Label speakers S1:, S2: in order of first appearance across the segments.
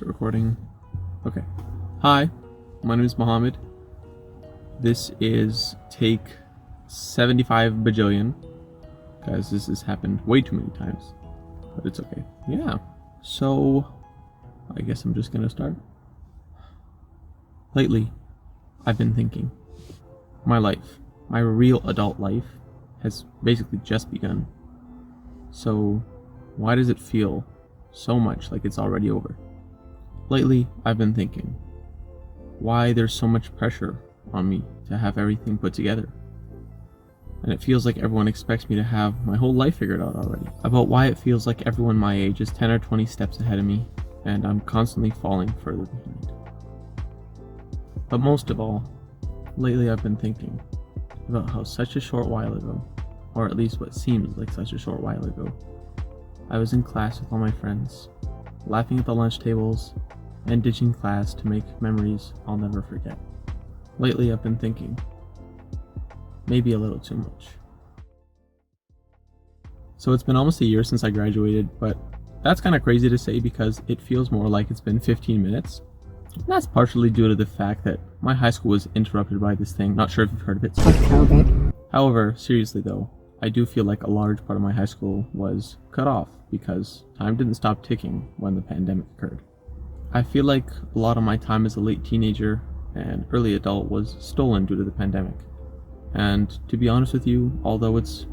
S1: Is it recording? Okay. Hi, my name is Mohammed. This is take 75 bajillion. Guys, this has happened way too many times. But it's okay. Yeah. So, I guess I'm just gonna start. Lately, I've been thinking. My life, my real adult life, has basically just begun. So, why does it feel so much like it's already over? Lately, I've been thinking why there's so much pressure on me to have everything put together. And it feels like everyone expects me to have my whole life figured out already. About why it feels like everyone my age is 10 or 20 steps ahead of me, and I'm constantly falling further behind. But most of all, lately I've been thinking about how such a short while ago, or at least what seems like such a short while ago, I was in class with all my friends, laughing at the lunch tables, and ditching class to make memories I'll never forget. Lately I've been thinking, maybe a little too much. So it's been almost a year since I graduated, but that's kind of crazy to say because it feels more like it's been 15 minutes. And that's partially due to the fact that my high school was interrupted by this thing, not sure if you've heard of it.
S2: COVID.
S1: However, seriously though, I do feel like a large part of my high school was cut off because time didn't stop ticking when the pandemic occurred. I feel like a lot of my time as a late teenager and early adult was stolen due to the pandemic. And to be honest with you, although it's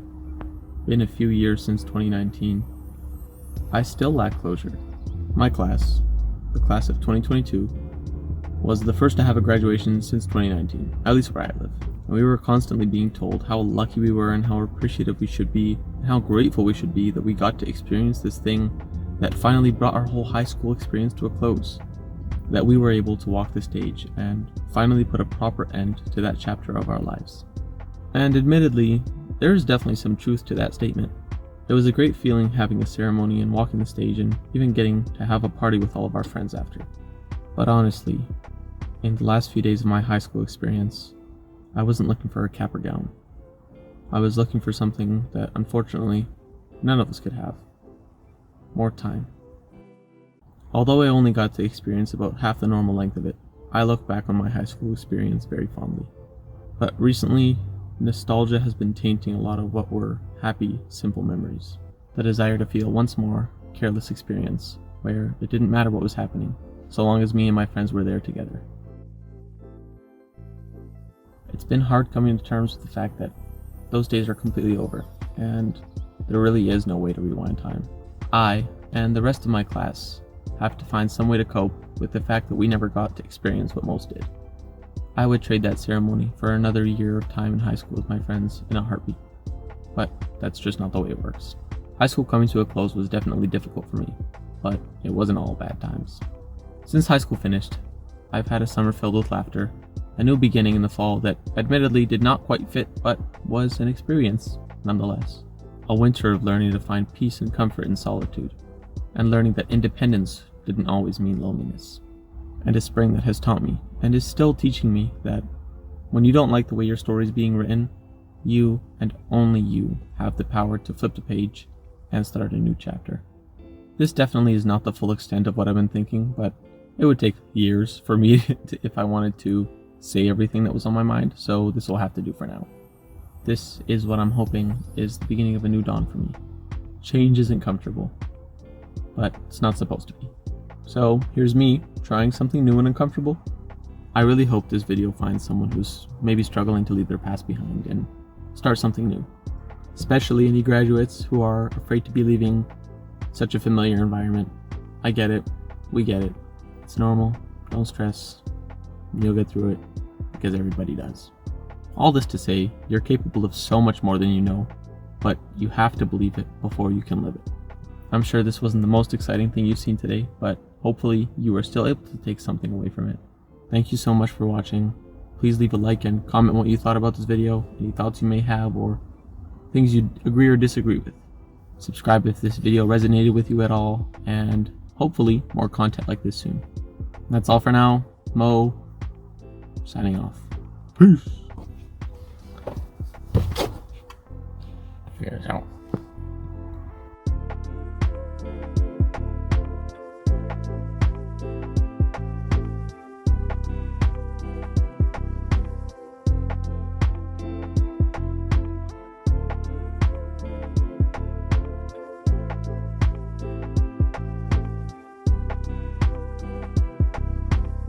S1: been a few years since 2019, I still lack closure. My class, the class of 2022, was the first to have a graduation since 2019, at least where I live. And we were constantly being told how lucky we were and how appreciative we should be, and how grateful we should be that we got to experience this thing that finally brought our whole high school experience to a close. That we were able to walk the stage and finally put a proper end to that chapter of our lives. And admittedly, there is definitely some truth to that statement. It was a great feeling having a ceremony and walking the stage and even getting to have a party with all of our friends after. But honestly, in the last few days of my high school experience, I wasn't looking for a cap or gown. I was looking for something that unfortunately none of us could have. More time. Although I only got to experience about half the normal length of it, I look back on my high school experience very fondly. But recently, nostalgia has been tainting a lot of what were happy, simple memories. The desire to feel once more careless experience, where it didn't matter what was happening, so long as me and my friends were there together. It's been hard coming to terms with the fact that those days are completely over, and there really is no way to rewind time. I, and the rest of my class, have to find some way to cope with the fact that we never got to experience what most did. I would trade that ceremony for another year of time in high school with my friends in a heartbeat. But that's just not the way it works. High school coming to a close was definitely difficult for me, but it wasn't all bad times. Since high school finished, I've had a summer filled with laughter, a new beginning in the fall that admittedly did not quite fit, but was an experience nonetheless. A winter of learning to find peace and comfort in solitude, and learning that independence didn't always mean loneliness. And a spring that has taught me, and is still teaching me, that when you don't like the way your story is being written, you and only you have the power to flip the page and start a new chapter. This definitely is not the full extent of what I've been thinking, but it would take years for me if I wanted to say everything that was on my mind, so this will have to do for now. This is what I'm hoping is the beginning of a new dawn for me. Change isn't comfortable, but it's not supposed to be. So here's me trying something new and uncomfortable. I really hope this video finds someone who's maybe struggling to leave their past behind and start something new. Especially any graduates who are afraid to be leaving such a familiar environment. I get it. We get it. It's normal. Don't stress. You'll get through it because everybody does. All this to say, you're capable of so much more than you know, but you have to believe it before you can live it. I'm sure this wasn't the most exciting thing you've seen today, but hopefully you are still able to take something away from it. Thank you so much for watching. Please leave a like and comment what you thought about this video, any thoughts you may have, or things you agree or disagree with. Subscribe if this video resonated with you at all, and hopefully more content like this soon. That's all for now. Mo, signing off. Peace. Figure it out.